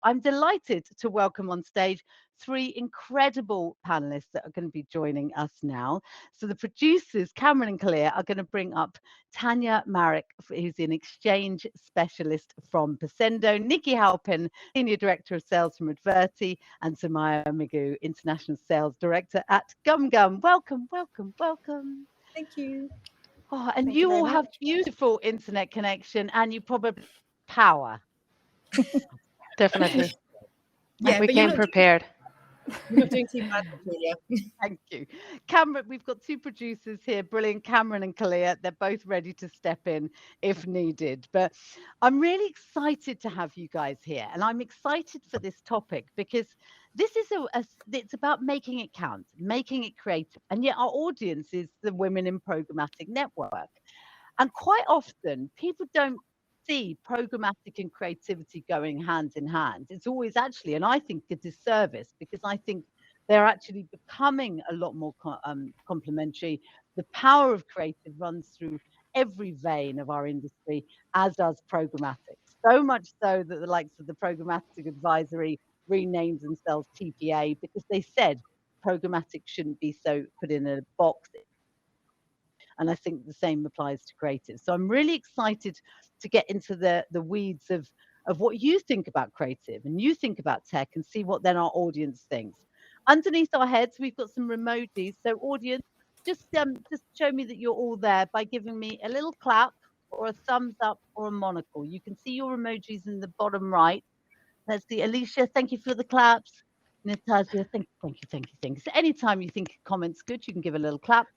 I'm delighted to welcome on stage three incredible panelists that are going to be joining us now. So the producers, Cameron and Kalia, are going to bring up Tanja Maric, who's an exchange specialist from Passendo, Nikki Halpin, Senior Director of Sales from Adverty, and Sumaia, Migou, International Sales Director at Gumgum. Welcome, welcome, welcome. Thank you. Oh, and Thank you you all very have much. beautiful internet connection, and you probably power. Definitely. Yeah, We but came prepared. you're not doing too bad, Julia. Thank you. Cameron, we've got two producers here, brilliant, Cameron and Kalia. They're both ready to step in if needed. But I'm really excited to have you guys here. And I'm excited for this topic because this is it's about making it count, making it creative. And yet our audience is the Women in Programmatic Network. And quite often people don't see programmatic and creativity going hand in hand. It's always actually, and I think, a disservice because I think they're actually becoming a lot more complementary. The power of creative runs through every vein of our industry, as does programmatic. So much so that the likes of the Programmatic Advisory renamed themselves TPA because they said programmatic shouldn't be so put in a box. And I think the same applies to creative. So I'm really excited to get into the weeds of what you think about creative and you think about tech and see what then our audience thinks. Underneath our heads, we've got some emojis. So audience, just show me that you're all there by giving me a little clap or a thumbs up or a monocle. You can see your emojis in the bottom right. Let's see, Alicia, thank you for the claps. Natasha, thank you. So anytime you think a comment's good, you can give a little clap,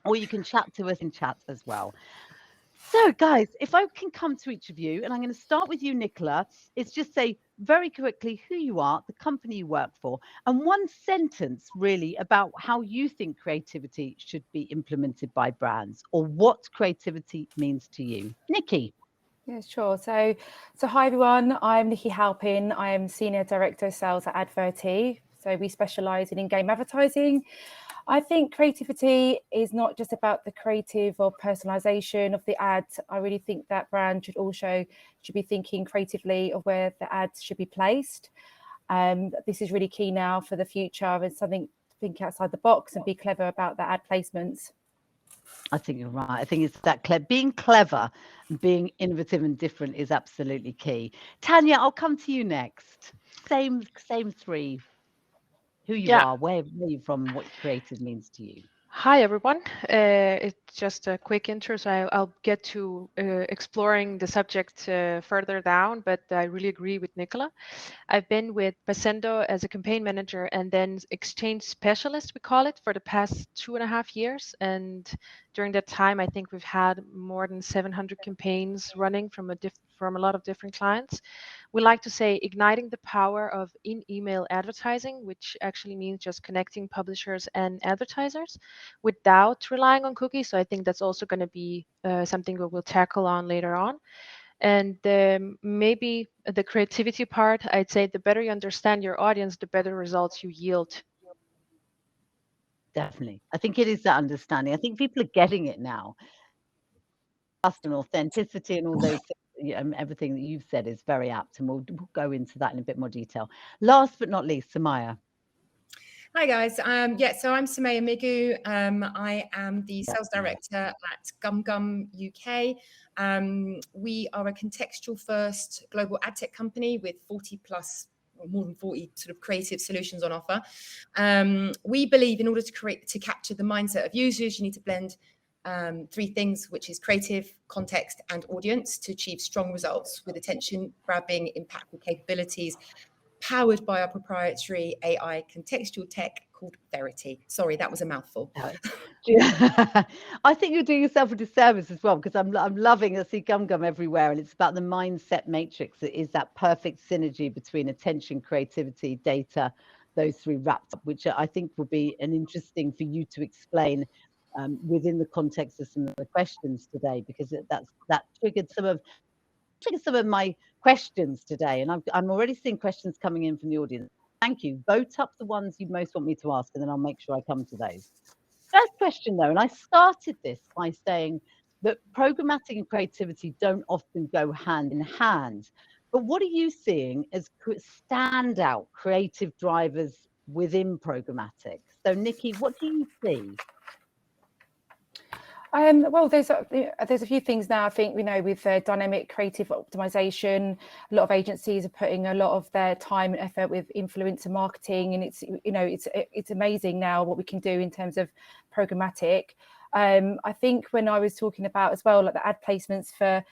or you can chat to us in chat as well. So, guys, if I can come to each of you, and I'm going to start with you, Nicola, is just say very quickly who you are, the company you work for, and one sentence really about how you think creativity should be implemented by brands or what creativity means to you. Nikki. Yeah, sure. So hi everyone. I'm Nikki Halpin. I am Senior Director of Sales at Adverty. So we specialise in in-game advertising. I think creativity is not just about the creative or personalisation of the ad. I really think that brands should be thinking creatively of where the ads should be placed. This is really key now for the future, and something to think outside the box and be clever about the ad placements. I think you're right. I think it's that being clever and being innovative and different is absolutely key. Tanja, I'll come to you next. Same three. Who you are, where you're from, what creative means to you. Hi, everyone. It's just a quick intro, so I'll get to exploring the subject further down, but I really agree with Nicola. I've been with Passendo as a campaign manager and then exchange specialist, we call it, for the past 2.5 years. And during that time, I think we've had more than 700 campaigns running from a lot of different clients. We like to say igniting the power of in-email advertising, which actually means just connecting publishers and advertisers without relying on cookies. So I think that's also going to be something that we'll tackle on later on. And maybe the creativity part, I'd say the better you understand your audience, the better results you yield. Definitely. I think it is that understanding. I think people are getting it now. Trust and authenticity and all those things, everything that you've said is very apt, and we'll go into that in a bit more detail. Last but not least, Sumaia. Hi guys. So I'm Sumaia Migou. I am the sales director at Gumgum UK. We are a contextual first global ad tech company with 40 plus or more than 40 sort of creative solutions on offer. We believe in order to capture the mindset of users, you need to blend three things, which is creative, context, and audience to achieve strong results with attention grabbing, impactful capabilities, powered by our proprietary AI contextual tech called Adverty. Sorry, that was a mouthful. I think you're doing yourself a disservice as well, because I'm loving, I see Gumgum everywhere, and it's about the mindset matrix. It is that perfect synergy between attention, creativity, data, those three wrapped up, which I think will be an interesting for you to explain within the context of some of the questions today, because that triggered some of my questions today, and I'm already seeing questions coming in from the audience. Thank you. Vote up the ones you most want me to ask, and then I'll make sure I come to those. First question, though, and I started this by saying that programmatic and creativity don't often go hand in hand. But what are you seeing as standout creative drivers within programmatic? So, Nikki, what do you see? Well, there's a few things now. I think, with dynamic creative optimization, a lot of agencies are putting a lot of their time and effort with influencer marketing, and it's amazing now what we can do in terms of programmatic. I think when I was talking about as well, like the ad placements for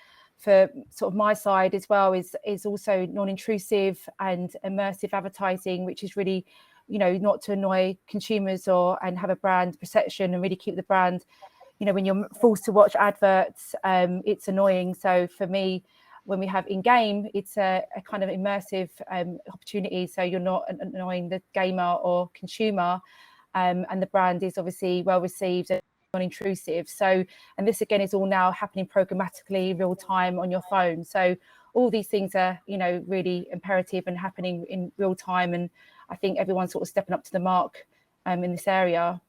sort of my side as well is also non-intrusive and immersive advertising, which is really, not to annoy consumers and have a brand perception and really keep the brand. When you're forced to watch adverts, it's annoying. So for me, when we have in-game, it's a kind of immersive opportunity. So you're not annoying the gamer or consumer, and the brand is obviously well received and non-intrusive. So, and this again is all now happening programmatically, real time on your phone. So all these things are, really imperative and happening in real time. And I think everyone's sort of stepping up to the mark in this area.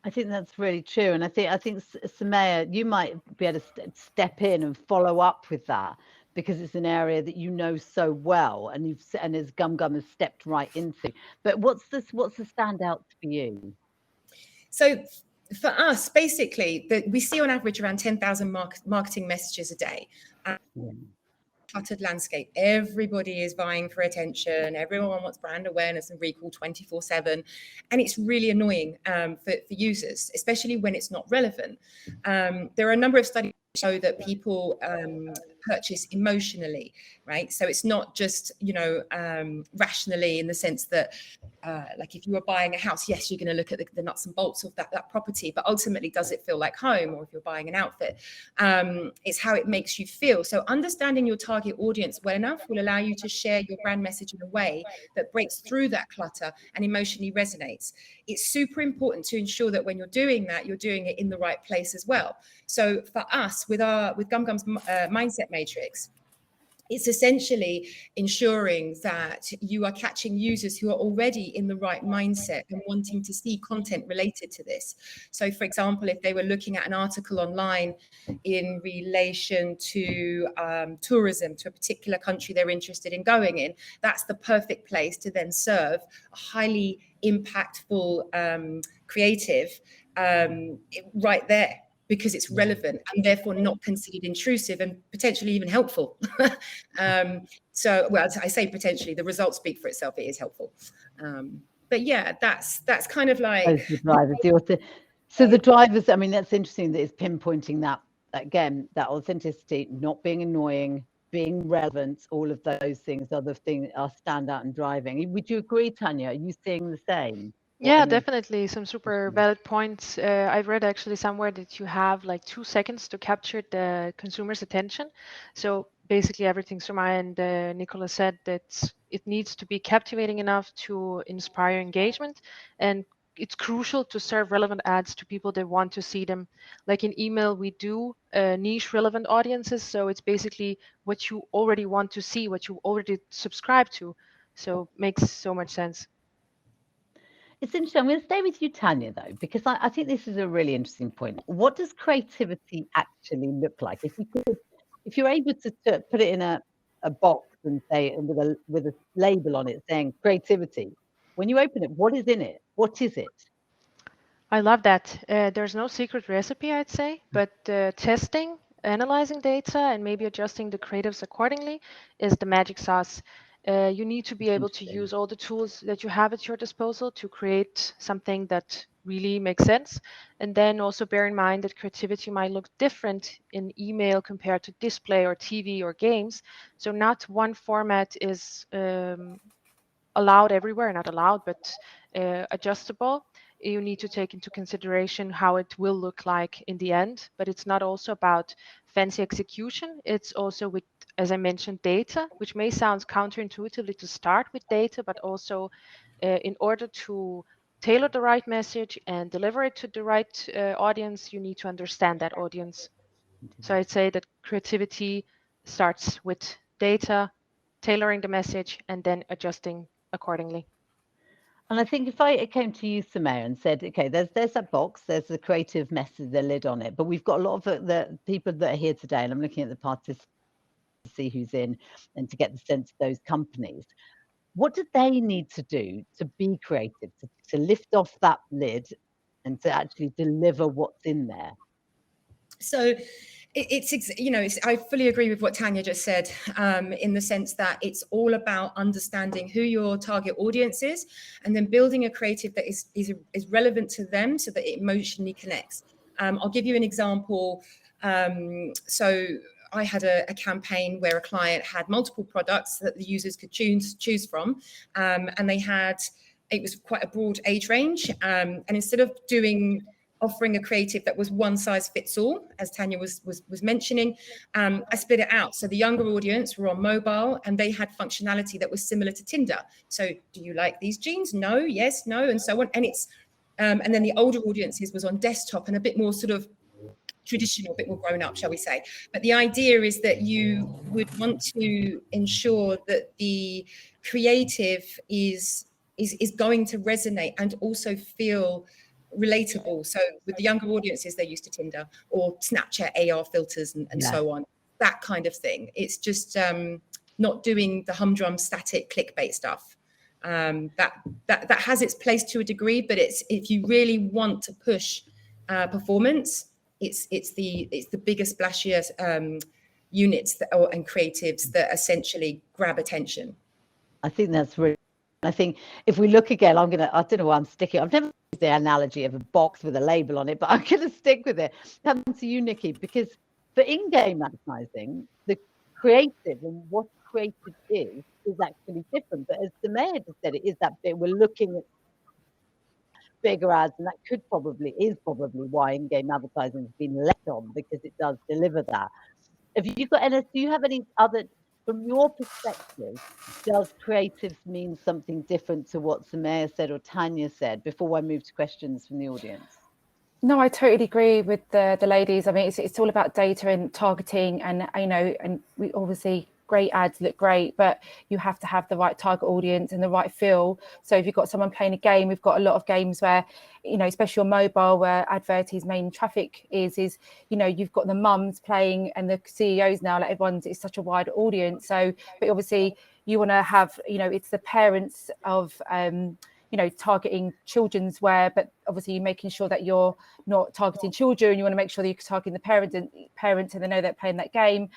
I think that's really true, and I think Sumaia, you might be able to step in and follow up with that, because it's an area that you know so well, and as Gumgum has stepped right into. But what's the standout for you? So for us, basically, we see on average around 10,000 marketing messages a day. Cluttered landscape. Everybody is vying for attention. Everyone wants brand awareness and recall 24/7, and it's really annoying for users, especially when it's not relevant. There are a number of studies that show that people purchase emotionally, right? So it's not just rationally, in the sense that like if you were buying a house, yes, you're going to look at the nuts and bolts of that property, but ultimately, does it feel like home? Or if you're buying an outfit, it's how it makes you feel. So understanding your target audience well enough will allow you to share your brand message in a way that breaks through that clutter and emotionally resonates. It's super important to ensure that when you're doing that, you're doing it in the right place as well. So for us, with Gumgum's mindset matrix, it's essentially ensuring that you are catching users who are already in the right mindset and wanting to see content related to this. So, for example, if they were looking at an article online in relation to tourism to a particular country they're interested in going in, that's the perfect place to then serve a highly impactful creative right there, because it's relevant and therefore not considered intrusive and potentially even helpful. So, well, I say potentially, the results speak for itself. It is helpful. But yeah, that's kind of like the drivers. So the drivers, I mean, that's interesting that it's pinpointing that, again, that authenticity, not being annoying, being relevant, all of those things are the things are standout and driving. Would you agree, Tanja? Are you seeing the same? Yeah, definitely. Some super valid points. I've read actually somewhere that you have like 2 seconds to capture the consumer's attention. So basically everything Sumaia and Nicola said, that it needs to be captivating enough to inspire engagement. And it's crucial to serve relevant ads to people that want to see them. Like in email, we do niche relevant audiences. So it's basically what you already want to see, what you already subscribe to. So makes so much sense. It's interesting. I'm going to stay with you, Tanja, though, because I think this is a really interesting point. What does creativity actually look like? If you're able to put it in a box and say with a label on it saying creativity, when you open it, what is in it? What is it? I love that. There's no secret recipe, I'd say, but testing, analyzing data, and maybe adjusting the creatives accordingly is the magic sauce. You need to be able to use all the tools that you have at your disposal to create something that really makes sense. And then also bear in mind that creativity might look different in email compared to display or TV or games. So not one format is allowed everywhere, not allowed, but adjustable. You need to take into consideration how it will look like in the end, but it's not also about fancy execution. It's also with, as I mentioned, data, which may sound counterintuitively to start with data, but also in order to tailor the right message and deliver it to the right audience, you need to understand that audience. So I'd say that creativity starts with data, tailoring the message, and then adjusting accordingly. And I think if I came to you, Sumaia, and said, okay, there's that box, there's the creative message, the lid on it, but we've got a lot of the people that are here today, and I'm looking at the participants see who's in and to get the sense of those companies. What do they need to do to be creative, to lift off that lid and to actually deliver what's in there? So I fully agree with what Tanja just said, in the sense that it's all about understanding who your target audience is and then building a creative that is relevant to them so that it emotionally connects. I'll give you an example. So I had a campaign where a client had multiple products that the users could choose from, and it was quite a broad age range, and instead of offering a creative that was one size fits all, as Tanja was mentioning, I split it out. So the younger audience were on mobile and they had functionality that was similar to Tinder. So do you like these jeans? No, yes, no, and so on. And and then the older audiences was on desktop and a bit more sort of traditional, a bit more grown up, shall we say. But the idea is that you would want to ensure that the creative is going to resonate and also feel relatable. So with the younger audiences, they're used to Tinder or Snapchat AR filters and so on, that kind of thing. It's just not doing the humdrum static clickbait stuff. That has its place to a degree, but if you really want to push performance, it's the bigger, splashier units and creatives that essentially grab attention. I think that's really. I think if we look again, I don't know why I'm sticking. I've never used the analogy of a box with a label on it, but I'm going to stick with it. Coming to you, Nikki, because for in-game advertising, the creative and what creative is actually different. But as Sumaia just said, it is that bit. We're looking at bigger ads, and that is probably why in-game advertising has been left on, because it does deliver that. Do you have any other, from your perspective, does creatives mean something different to what Sumaia said or Tanja said, before I move to questions from the audience? No, I totally agree with the ladies. I mean, it's all about data and targeting, and and we obviously, great ads look great, but you have to have the right target audience and the right feel. So if you've got someone playing a game, we've got a lot of games where, especially on mobile, where Adverty's main traffic is you've got the mums playing and the CEOs now, like it's such a wide audience. So, but obviously you want to have, it's the parents of, targeting children's wear, but obviously you're making sure that you're not targeting children. You want to make sure that you're targeting the parents and they know they're playing that game,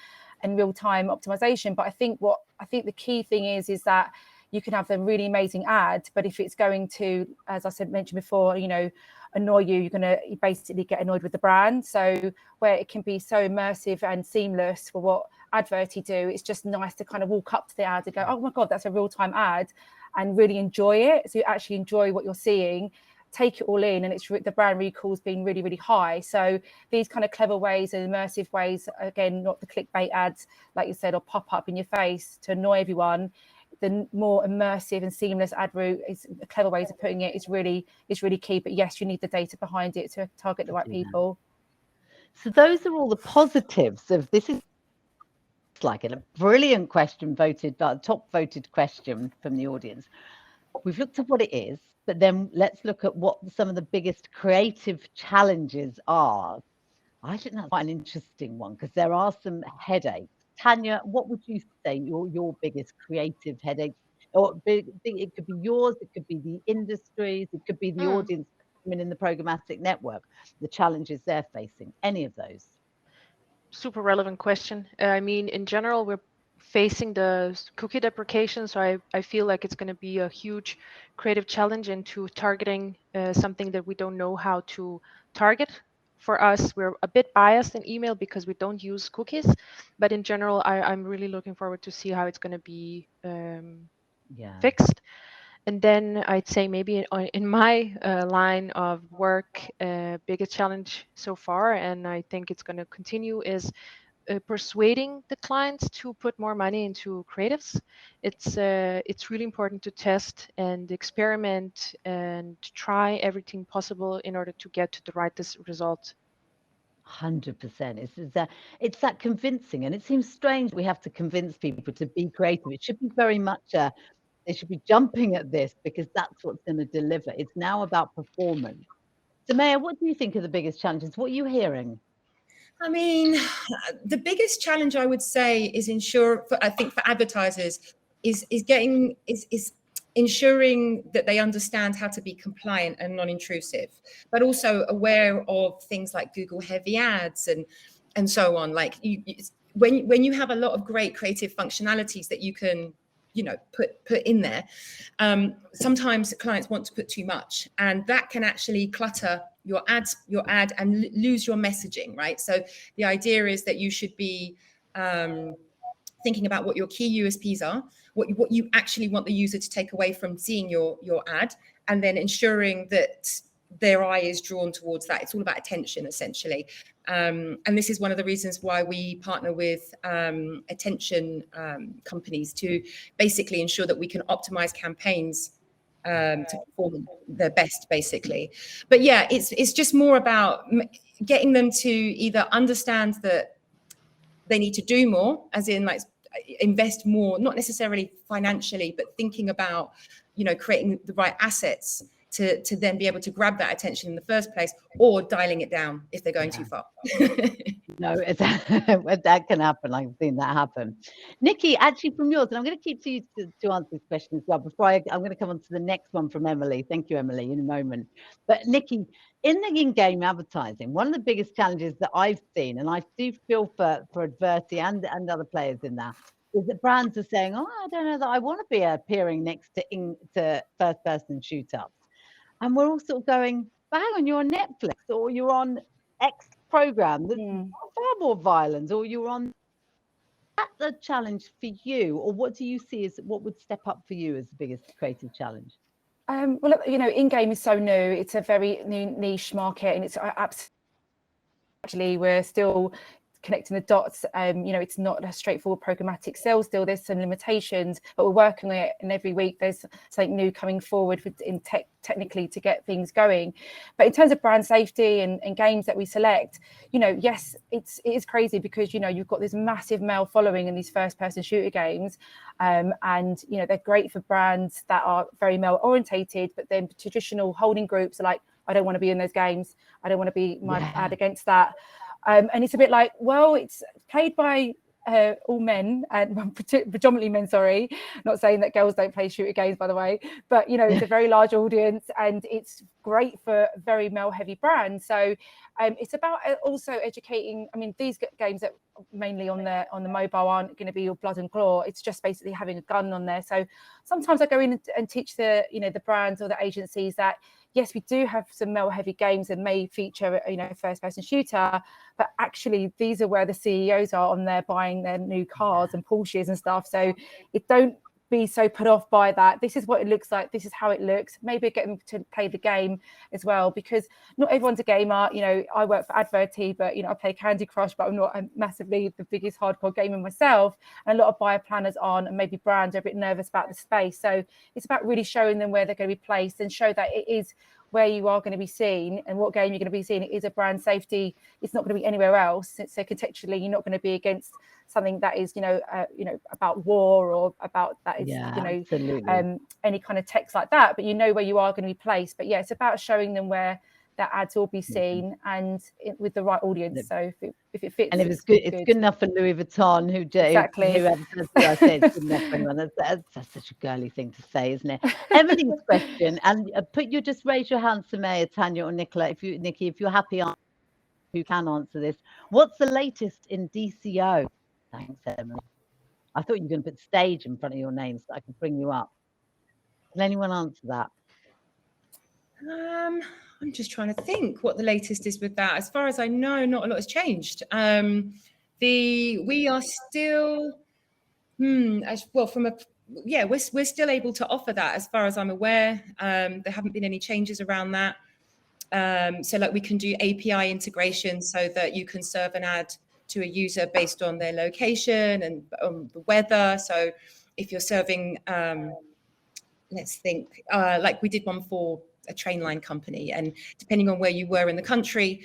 and real-time optimization. But I think the key thing is that you can have a really amazing ad, but if it's going to, as I mentioned before, annoy you, you're going to basically get annoyed with the brand. So where it can be so immersive and seamless for what Adverty do, it's just nice to kind of walk up to the ad and go, oh my God, that's a real-time ad, and really enjoy it. So you actually enjoy what you're seeing, take it all in, and the brand recall's been really, really high. So these kind of clever ways and immersive ways, again, not the clickbait ads, like you said, or pop up in your face to annoy everyone. The more immersive and seamless ad route is clever ways of putting it is really key. But yes, you need the data behind it to target the right people. So those are all the positives of this. Is like a brilliant question, top voted question from the audience. We've looked at what it is, but then let's look at what some of the biggest creative challenges are. I think that's quite an interesting one, because there are some headaches. Tanja, what would you say your biggest creative headache? Or it could be yours, it could be the industries, it could be the audience in the programmatic network, the challenges they're facing, any of those. Super relevant question. I mean, in general, we're facing the cookie deprecation, so I feel like it's going to be a huge creative challenge into targeting something that we don't know how to target. For us, we're a bit biased in email because we don't use cookies, but in general, I'm really looking forward to see how it's going to be fixed. And then I'd say maybe in my line of work, biggest challenge so far, and I think it's going to continue, is persuading the clients to put more money into creatives. It's really important to test and experiment and try everything possible in order to get to the right result. 100%. It's that convincing, and it seems strange we have to convince people to be creative. It should be very much they should be jumping at this, because that's what's going to deliver. It's now about performance. Sumaia, what do you think are the biggest challenges? What are you hearing? I mean, the biggest challenge I would say is I think for advertisers is ensuring that they understand how to be compliant and non-intrusive, but also aware of things like Google heavy ads and so on. Like when you have a lot of great creative functionalities that you can, put in there, sometimes clients want to put too much, and that can actually clutter your ad and lose your messaging, right? So the idea is that you should be thinking about what your key USPs are, what you actually want the user to take away from seeing your ad, and then ensuring that their eye is drawn towards that. It's all about attention, essentially. And this is one of the reasons why we partner with attention companies to basically ensure that we can optimize campaigns to perform their best, basically. But yeah, it's just more about getting them to either understand that they need to do more, as in like invest more, not necessarily financially, but thinking about, creating the right assets to then be able to grab that attention in the first place, or dialing it down if they're going too far. No, that can happen. I've seen that happen. Nikki, actually from yours, and I'm going to keep to you to answer this question as well, before I'm going to come on to the next one from Emily. Thank you, Emily, in a moment. But Nikki, in the in-game advertising, one of the biggest challenges that I've seen, and I do feel for Adverty and other players in that, is that brands are saying, oh, I don't know that I want to be appearing next to first-person shoot-ups. And we're all sort of going, but hang on, you're on Netflix, or you're on X program that's far more violent, or you're on. That's a challenge for you, or what do you see as what would step up for you as the biggest creative challenge? Well, in-game is so new. It's a very new niche market, and it's actually we're still connecting the dots. It's not a straightforward programmatic sell still. There's some limitations, but we're working on it, and every week there's something new coming forward technically to get things going. But in terms of brand safety and games that we select, yes, it is crazy because you've got this massive male following in these first-person shooter games, and they're great for brands that are very male orientated, but then traditional holding groups are like, I don't want to be in those games. I don't want to be my ad against that. And it's a bit like, well, it's played by all men, and predominantly men, sorry, not saying that girls don't play shooter games, by the way, but it's a very large audience, and it's great for very male heavy brands. So it's about also educating. I mean, these games that mainly on the mobile aren't going to be all blood and gore. It's just basically having a gun on there. So sometimes I go in and teach the brands or the agencies that, yes, we do have some male heavy games that may feature, first person shooter, but actually these are where the CEOs are on there buying their new cars and Porsches and stuff. So don't be so put off by that. This is what it looks like. This is how it looks. Maybe get them to play the game as well, because not everyone's a gamer. I work for Adverty, but I play Candy Crush, but I'm not massively the biggest hardcore gamer myself. And a lot of buyer planners aren't, and maybe brands are a bit nervous about the space. So it's about really showing them where they're going to be placed and show that it is where you are going to be seen and what game you're going to be seen. It is a brand safety. It's not going to be anywhere else. So contextually, you're not going to be against something that is, about war, or about that is, any kind of text like that. But where you are going to be placed. But yeah, it's about showing them where their ads will be seen and with the right audience. So if it fits, and it's good enough for Louis Vuitton, who said it's good enough for anyone. That's such a girly thing to say, isn't it? Emily's question, and just raise your hand, Sumaia, Tanja, or Nicola, Nikki, if you're happy, who can answer this. What's the latest in DCO? Thanks, Emily. I thought you were going to put stage in front of your name so I can bring you up. Can anyone answer that? I'm just trying to think what the latest is with that. As far as I know, not a lot has changed. We are still, we're still able to offer that as far as I'm aware. There haven't been any changes around that. So like we can do API integration so that you can serve an ad to a user based on their location and the weather. So if you're serving, let's think, like we did one for a train line company, and depending on where you were in the country,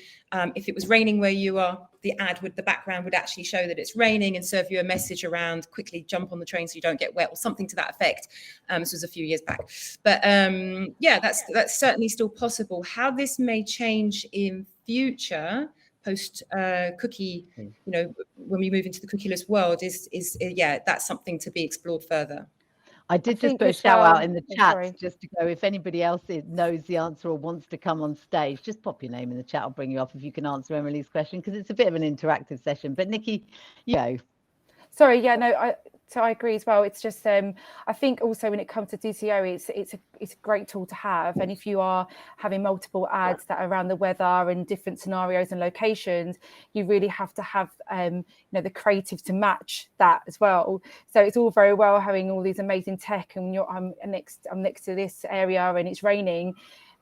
if it was raining where you are, the background would actually show that it's raining and serve you a message around quickly jump on the train so you don't get wet, or something to that effect. This was a few years back, but that's certainly still possible. How this may change in future, post cookie, when we move into the cookieless world, is that's something to be explored further. I did just put a shout out in the chat just to go, if anybody else knows the answer or wants to come on stage, just pop your name in the chat. I'll bring you up if you can answer Emily's question, because it's a bit of an interactive session. But Nikki, Sorry, yeah, no, so I agree as well. It's just I think also when it comes to DCO, it's a great tool to have. And if you are having multiple ads that are around the weather and different scenarios and locations, you really have to have the creative to match that as well. So it's all very well having all these amazing tech, and I'm next to this area and it's raining.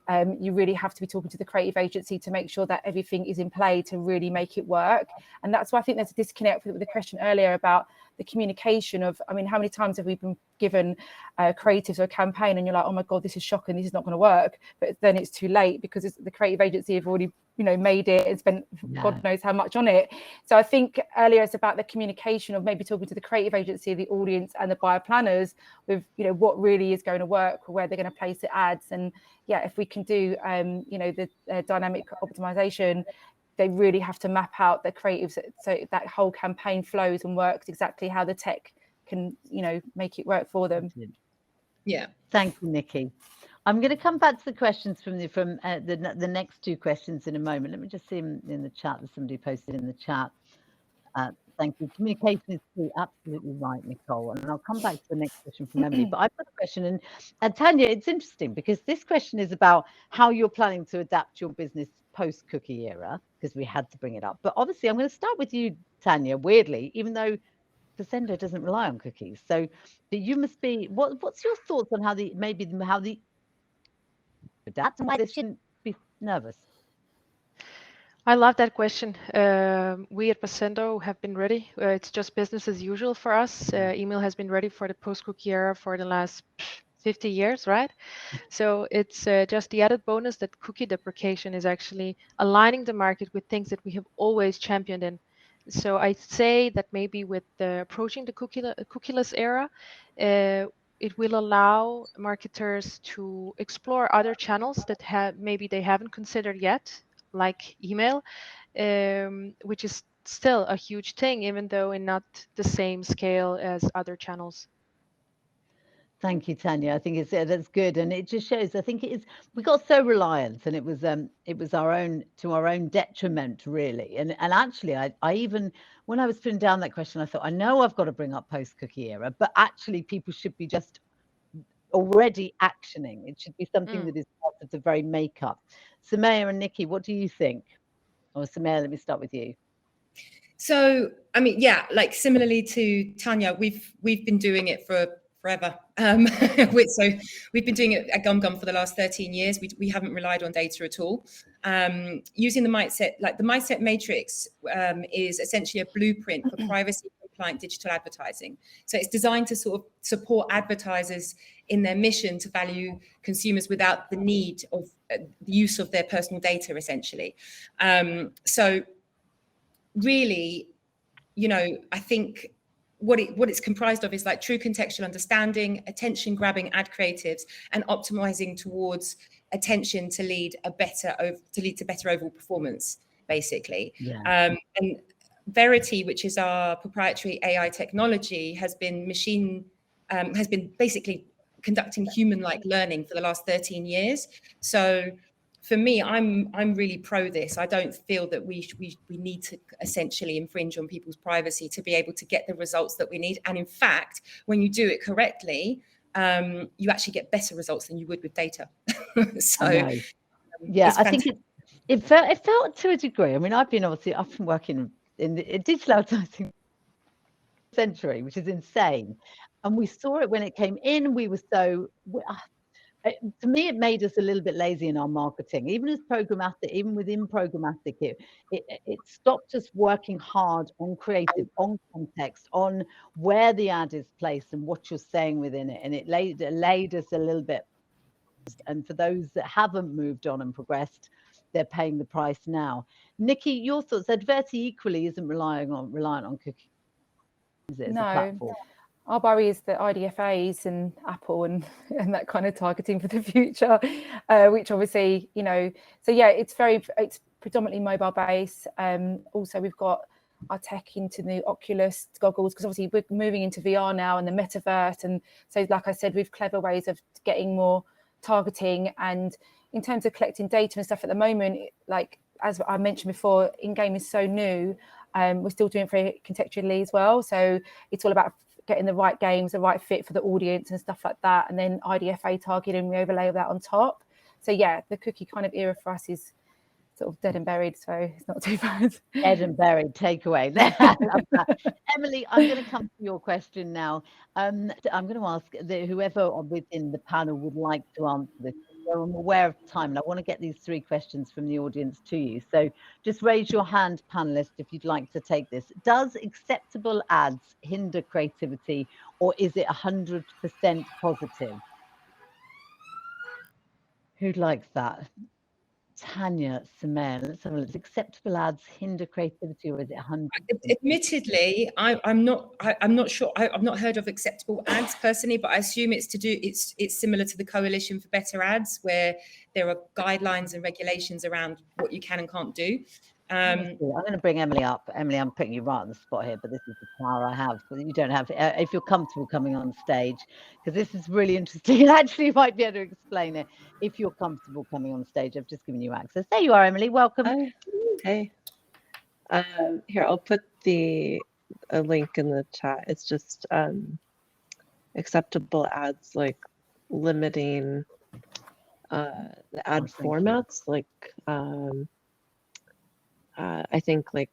You really have to be talking to the creative agency to make sure that everything is in play to really make it work. And that's why I think there's a disconnect with the question earlier about the communication of, how many times have we been given creatives or a campaign and you're like, oh my God, this is shocking, this is not going to work. But then it's too late because the creative agency have already made it and spent God knows how much on it. So I think earlier it's about the communication of maybe talking to the creative agency, the audience and the buyer planners with what really is going to work, where they're going to place the ads. And if we can do the dynamic optimization, they really have to map out the creatives so that whole campaign flows and works exactly how the tech can make it work for them. Yeah, thank you, Nikki. I'm going to come back to the questions from the next two questions in a moment. Let me just see in the chat. There's somebody posted in the chat. Thank you. Communication is key. Absolutely right, Nicole. And I'll come back to the next question from Emily. But I've got a question, and Tanja, it's interesting because this question is about how you're planning to adapt your business post-cookie era, because we had to bring it up. But obviously, I'm going to start with you, Tanja. Weirdly, even though Passendo doesn't rely on cookies, so you must be. What's your thoughts on how the adapt and why they shouldn't be nervous? I love that question. We at Passendo have been ready. It's just business as usual for us. Email has been ready for the post-cookie era for the last 50 years, right? So it's just the added bonus that cookie deprecation is actually aligning the market with things that we have always championed in. So I say that maybe with approaching the cookieless era, it will allow marketers to explore other channels that maybe they haven't considered yet, like email, which is still a huge thing, even though in not the same scale as other channels. Thank you, Tanja. I think that's good, and it just shows. I think we got so reliant, and it was our own detriment, really. And actually, I even when I was putting down that question, I thought, I know I've got to bring up post-cookie era, but actually, people should be just already actioning. It should be something that is part of the very makeup. Sumaia and Nikki, what do you think? Or Sumaia, let me start with you. So, like similarly to Tanja, we've been doing it for forever. So we've been doing it at Gumgum for the last 13 years. We haven't relied on data at all. Using the mindset, like the mindset matrix is essentially a blueprint for privacy compliant digital advertising. So it's designed to sort of support advertisers in their mission to value consumers without the need of the use of their personal data, essentially. So really, I think what it's comprised of is like true contextual understanding, attention grabbing ad creatives, and optimizing towards attention to lead to better overall performance, basically. And Adverty, which is our proprietary AI technology, has been basically conducting human-like learning for the last 13 years. So for me, I'm really pro this. I don't feel that we need to essentially infringe on people's privacy to be able to get the results that we need. And in fact, when you do it correctly, you actually get better results than you would with data. So I think it felt to a degree. I mean, I've been working in the digital advertising century, which is insane. And we saw it when it came in. We were to me, it made us a little bit lazy in our marketing, even within programmatic, it stopped us working hard on creative, on context, on where the ad is placed and what you're saying within it. And it laid us a little bit. And for those that haven't moved on and progressed, they're paying the price now. Nikki, your thoughts? Adverty equally isn't reliant on cookies as a platform. Our worry is the IDFAs and Apple and that kind of targeting for the future, which obviously, so yeah, it's predominantly mobile based. Also, we've got our tech into the Oculus goggles, because obviously we're moving into VR now and the metaverse. And so, like I said, we've clever ways of getting more targeting. And in terms of collecting data and stuff at the moment, like as I mentioned before, in-game is so new. We're still doing it very contextually as well. So it's all about getting the right games, the right fit for the audience and stuff like that. And then IDFA targeting, we overlay that on top. So yeah, the cookie kind of era for us is sort of dead and buried, so it's not too bad. Dead and buried takeaway. Emily, I'm going to come to your question now. I'm going to ask whoever within the panel would like to answer this. So I'm aware of time, and I want to get these 3 questions from the audience to you. So just raise your hand, panelists, if you'd like to take this. Does acceptable ads hinder creativity, or is it 100% positive? Who likes that? Tanja, Sumaia, let's have a look. Acceptable ads hinder creativity, or is it 100%? Admittedly, I'm not sure. I've not heard of acceptable ads personally, but I assume it's similar to the Coalition for Better Ads, where there are guidelines and regulations around what you can and can't do. I'm going to bring Emily up. Emily, I'm putting you right on the spot here, but this is the power I have. But you don't have, if you're comfortable coming on stage, because this is really interesting. And actually, you might be able to explain it if you're comfortable coming on stage. I've just given you access. There you are, Emily. Welcome. Hey. Here, I'll put a link in the chat. It's just acceptable ads, like limiting the ad formats, like I think, like,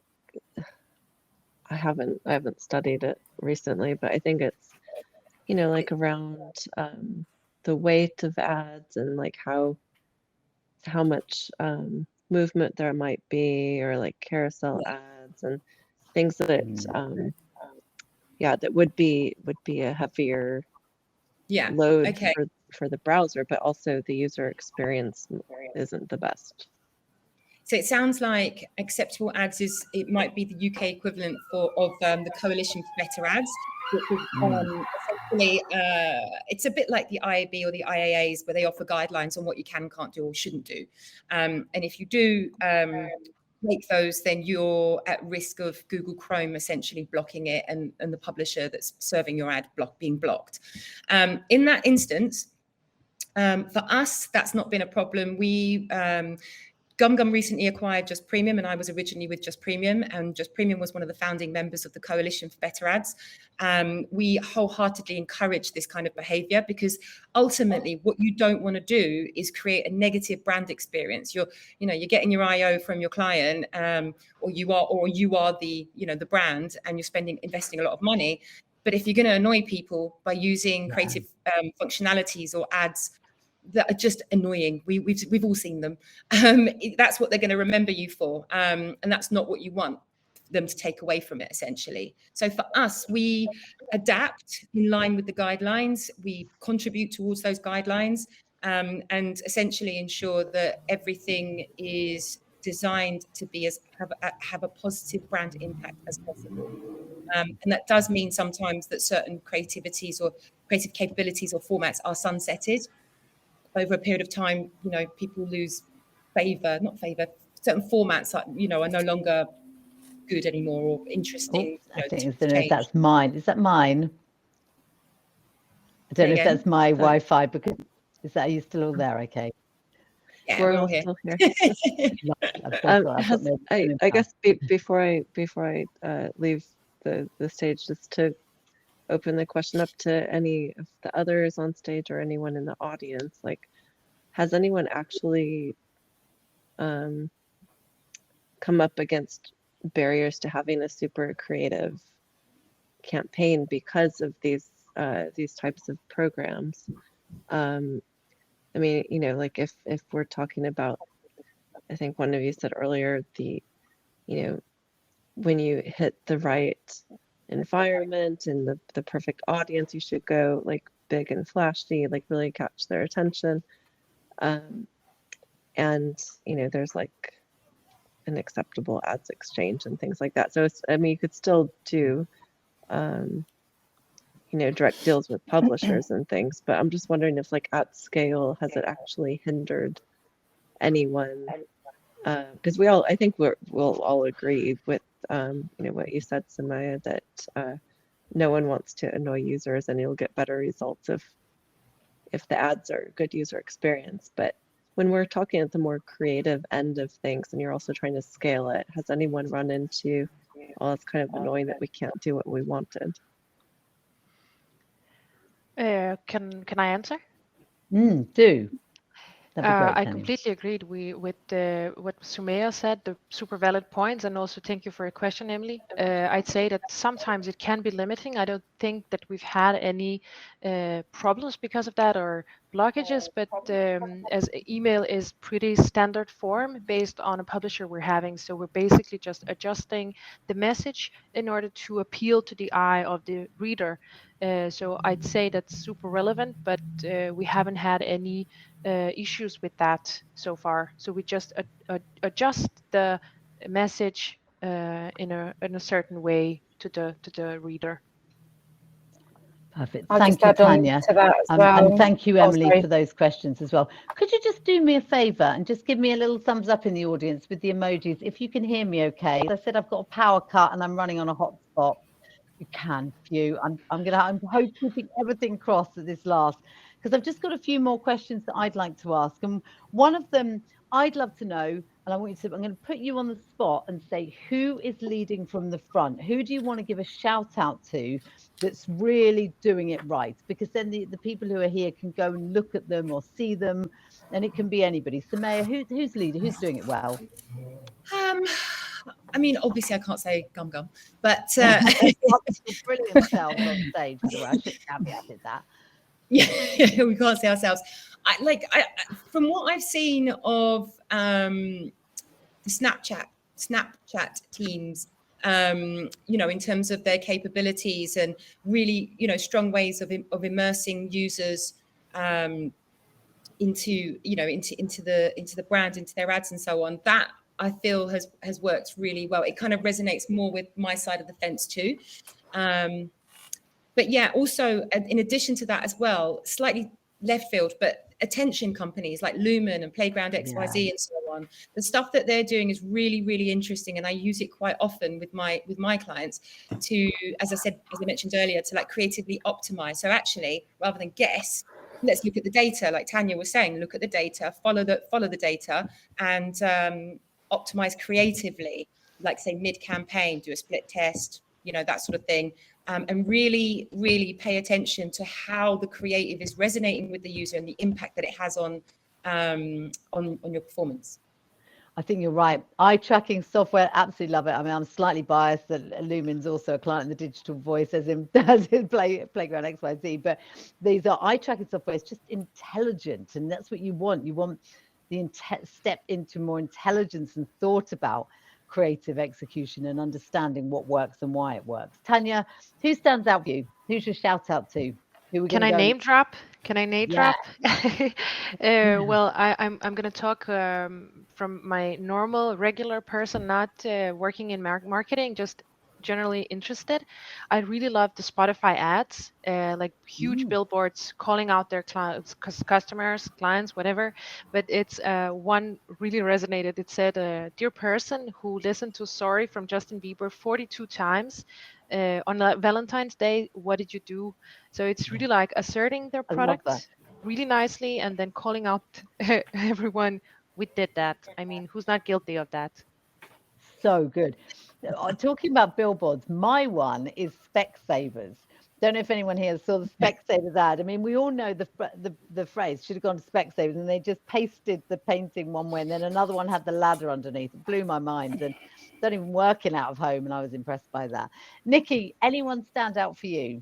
I haven't studied it recently, but I think it's, like around the weight of ads and like how much movement there might be, or like carousel ads and things that that would be a heavier load for the browser, but also the user experience isn't the best. So it sounds like acceptable ads it might be the UK equivalent of the Coalition for Better Ads. Essentially, it's a bit like the IAB or the IAAs, where they offer guidelines on what you can and can't do or shouldn't do. And if you do make those, then you're at risk of Google Chrome essentially blocking it, and the publisher that's serving your ad being blocked. In that instance, for us, that's not been a problem. Gumgum recently acquired Just Premium, and I was originally with Just Premium, and Just Premium was one of the founding members of the Coalition for Better Ads. We wholeheartedly encourage this kind of behavior, because ultimately what you don't want to do is create a negative brand experience. You're getting your IO from your client, or you are the brand, and you're investing a lot of money. But if you're going to annoy people by using creative functionalities or ads that are just annoying, we've all seen them. That's what they're going to remember you for, and that's not what you want them to take away from it, essentially. So for us, we adapt in line with the guidelines. We contribute towards those guidelines, and essentially ensure that everything is designed to be have a positive brand impact as possible. And that does mean sometimes that certain creativities or creative capabilities or formats are sunsetted. Over a period of time, people lose certain formats are no longer good anymore or interesting. I don't know if that's mine. Is that mine? I don't know if that's my Wi-Fi, because are you still all there? Okay. Yeah, we're all still here. I guess before I leave the stage, just to open the question up to any of the others on stage or anyone in the audience, like, has anyone actually come up against barriers to having a super creative campaign because of these types of programs? I mean, like if we're talking about, I think one of you said earlier, when you hit the right environment and the perfect audience, you should go like big and flashy, like really catch their attention. And there's like an acceptable ads exchange and things like that. So you could still do direct deals with publishers and things, but I'm just wondering if, like, at scale, has it actually hindered anyone because I think we'll all agree with what you said, Sumaia, that no one wants to annoy users, and you'll get better results if the ads are a good user experience. But when we're talking at the more creative end of things, and you're also trying to scale it, has anyone run into, well, it's kind of annoying that we can't do what we wanted? Can I answer? Do. That'd be great, I Tanja. completely agreed with what Sumaia said, the super valid points, and also thank you for your question, Emily. I'd say that sometimes it can be limiting. I don't think that we've had any problems because of that or blockages, but as email is pretty standard form based on a publisher we're having, so we're basically just adjusting the message in order to appeal to the eye of the reader. So I'd say that's super relevant, but we haven't had any issues with that so far. So we just adjust the message in a certain way to the reader. Perfect. I'll Thank just you, add on Tanja. to that as well. And thank you, Emily, sorry. for those questions as well. Could you just do me a favor and just give me a little thumbs up in the audience with the emojis if you can hear me okay? As I said, I've got a power cut and I'm running on a hotspot. You can, Phew. I'm keeping everything crossed at this last, because I've just got a few more questions that I'd like to ask. And one of them I'd love to know, and I'm going to put you on the spot and say, who is leading from the front? Who do you want to give a shout out to that's really doing it right? Because then the people who are here can go and look at them or see them, and it can be anybody. Sumaia, who's leading? Who's doing it well? I mean, obviously, I can't say Gumgum, but brilliant selves on stage. By the way, I should have caveated that. Yeah, we can't say ourselves. From what I've seen of the Snapchat teams, in terms of their capabilities and really, strong ways of immersing users into the brand, into their ads and so on, that I feel has worked really well. It kind of resonates more with my side of the fence too. But yeah, also in addition to that as well, slightly left field, but attention companies like Lumen and Playground XYZ and so on, the stuff that they're doing is really, really interesting. And I use it quite often with my clients to, as I mentioned earlier, to like creatively optimize. So actually, rather than guess, let's look at the data, like Tanja was saying, look at the data, follow the data, and optimize creatively, like say mid-campaign, do a split test, that sort of thing. And really, really pay attention to how the creative is resonating with the user and the impact that it has on your performance. I think you're right. Eye tracking software, absolutely love it. I mean, I'm slightly biased that Lumen's also a client in the digital voice, as in Playground XYZ. But these are eye tracking software. It's just intelligent, and that's what you want. You want the step into more intelligence and thought about creative execution and understanding what works and why it works. Tanja, who stands out for you? Who's your shout out to? Can I name drop? Well, I'm going to talk from my normal, regular person, not working in marketing, just generally interested. I really love the Spotify ads, like huge billboards calling out their customers, clients, whatever. But it's one really resonated. It said, "Dear person who listened to Sorry from Justin Bieber 42 times on Valentine's Day, what did you do?" So it's really like asserting their product really nicely and then calling out everyone, we did that. I mean, who's not guilty of that? So good. Talking about billboards, my one is Specsavers. Don't know if anyone here saw the Specsavers ad. I mean, we all know the phrase, should have gone to Specsavers, and they just pasted the painting one way and then another one had the ladder underneath. It blew my mind, and not even working out of home, and I was impressed by that. Nikki, anyone stand out for you?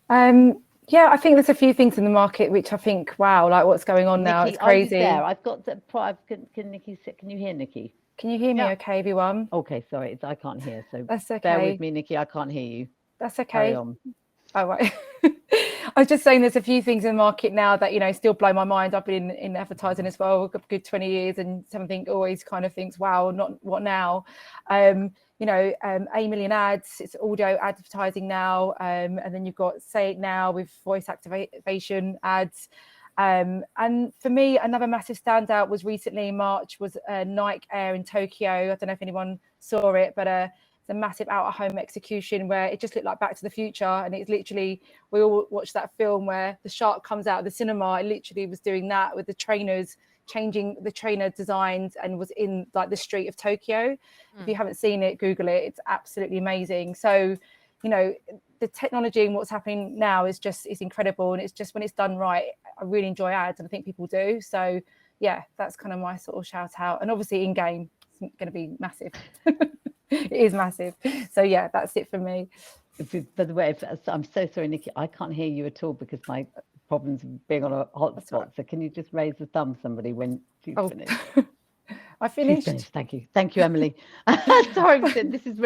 Yeah, I think there's a few things in the market which I think, wow, like what's going on now? It's crazy. Are you there? I've got can Nikki sit? Can you hear Nikki? Can you hear me okay, everyone? Okay, sorry, I can't hear, so that's okay. Bear with me, Nikki, I can't hear you. That's okay. Carry on. Oh, right. I was just saying there's a few things in the market now that, still blow my mind. I've been in advertising as well, a good 20 years, and something always kind of thinks, wow, not what now? A million ads, it's audio advertising now. And then you've got Say It Now with voice activation ads. And for me, another massive standout was recently in March was Nike Air in Tokyo. I don't know if anyone saw it, but it's a massive out-of-home execution where it just looked like Back to the Future. And it's literally, we all watched that film where the shark comes out of the cinema. It literally was doing that with the trainers, changing the trainer designs, and was in like the street of Tokyo. If you haven't seen it, Google it. It's absolutely amazing. So, you know, the technology and what's happening now is incredible. And it's just, when it's done right, I really enjoy ads, and I think people do. So yeah, that's kind of my sort of shout out. And obviously in game, it's going to be massive. It is massive. So yeah, that's it for me. By the way, I'm so sorry, Nikki, I can't hear you at all because my problems of being on a hotspot. Right. So can you just raise the thumb, somebody, when she's finished? I finished. She's finished. Thank you, Emily. Sorry, this is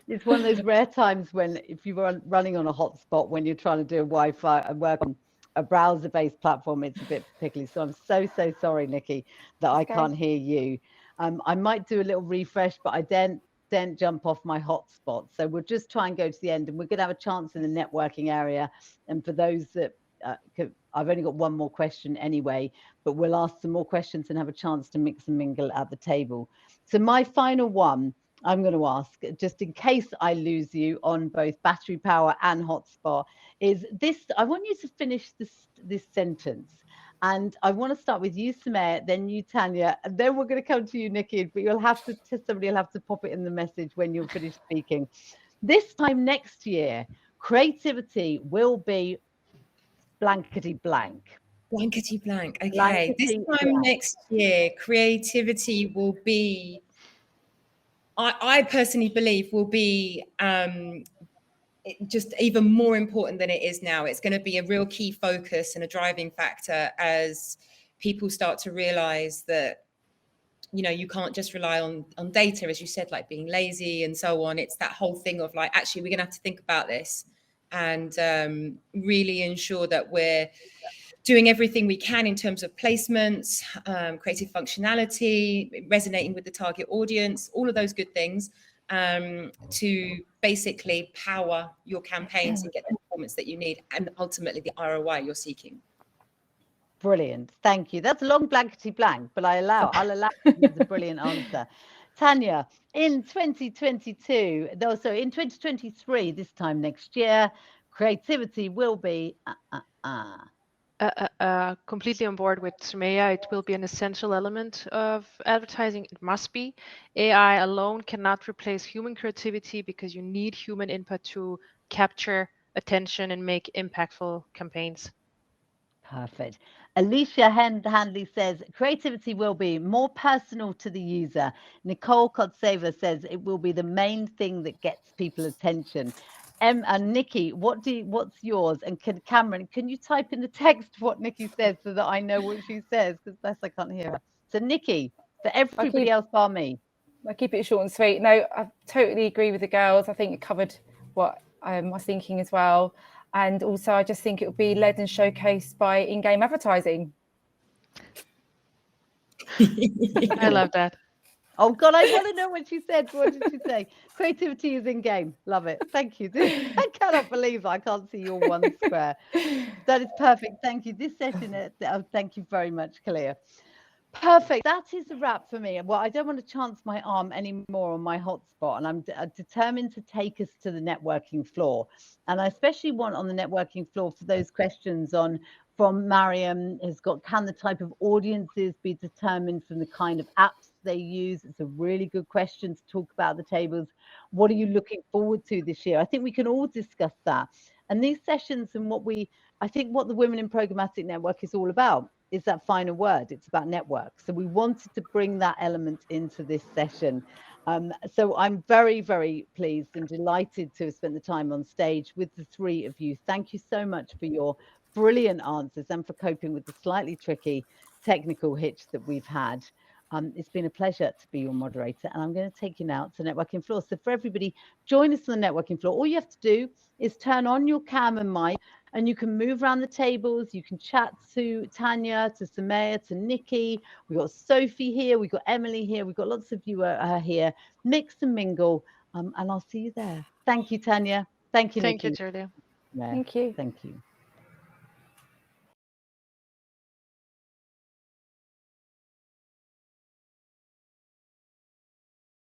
it's one of those rare times when, if you were running on a hotspot when you're trying to do a Wi-Fi and work on a browser-based platform, it's a bit pickly. So I'm so sorry, Nikki, that I can't hear you. I might do a little refresh, but I then jump off my hotspot. So we'll just try and go to the end, and we're going to have a chance in the networking area. And for those that I've only got one more question anyway, but we'll ask some more questions and have a chance to mix and mingle at the table. So my final one I'm going to ask, just in case I lose you on both battery power and hotspot, is this: I want you to finish this sentence. And I want to start with you, Sumaia, then you, Tanja, and then we're going to come to you, Nikki, but you'll have to, somebody will have to pop it in the message when you're finished speaking. This time next year, creativity will be blankety blank. Blankety blank. Okay. This time next year, creativity will be, I personally believe, will be just even more important than it is now. It's going to be a real key focus and a driving factor as people start to realize that, you know, you can't just rely on data, as you said, like being lazy and so on. It's that whole thing of like, actually, we're going to have to think about this and really ensure that we're doing everything we can in terms of placements, creative functionality, resonating with the target audience, all of those good things, to basically power your campaigns and get the performance that you need, and ultimately the ROI you're seeking. Brilliant, thank you. That's a long blankety blank, but I'll allow it. It's a brilliant answer. Tanja, in 2022, though, so in 2023, this time next year, creativity will be completely on board with Sumaia. It will be an essential element of advertising. It must be. AI alone cannot replace human creativity because you need human input to capture attention and make impactful campaigns. Perfect. Alicia Handley says creativity will be more personal to the user. Nicole Kotseva says it will be the main thing that gets people attention. And Nikki, what's yours? And Cameron, can you type in the text what Nikki says so that I know what she says? Because that's, I can't hear her. So Nikki, for everybody else bar me. I keep it short and sweet. No, I totally agree with the girls. I think it covered what I was thinking as well. And also, I just think it will be led and showcased by in-game advertising. I love that. Oh God, I want to know what she said. What did she say? Creativity is in game. Love it. Thank you. I cannot believe I can't see your one square. That is perfect. Thank you. This session, thank you very much, Kalia. Perfect. That is a wrap for me. Well, I don't want to chance my arm anymore on my hotspot, and I'm determined to take us to the networking floor. And I especially want on the networking floor for those questions from Mariam has got, can the type of audiences be determined from the kind of apps they use? It's a really good question to talk about the tables. What are you looking forward to this year? I think we can all discuss that. And these sessions and I think what the Women in Programmatic Network is all about is that final word. It's about network. So we wanted to bring that element into this session. So I'm very, very pleased and delighted to have spent the time on stage with the three of you. Thank you so much for your brilliant answers and for coping with the slightly tricky technical hitch that we've had. It's been a pleasure to be your moderator, and I'm going to take you now to the networking floor. So for everybody, join us on the networking floor. All you have to do is turn on your cam and mic, and you can move around the tables. You can chat to Tanja, to Sumaia, to Nikki. We've got Sophie here. We've got Emily here. We've got lots of you here. Mix and mingle, and I'll see you there. Thank you, Tanja. Thank you, Nikki. Thank you, Julia. Yeah, Thank you. Thank you.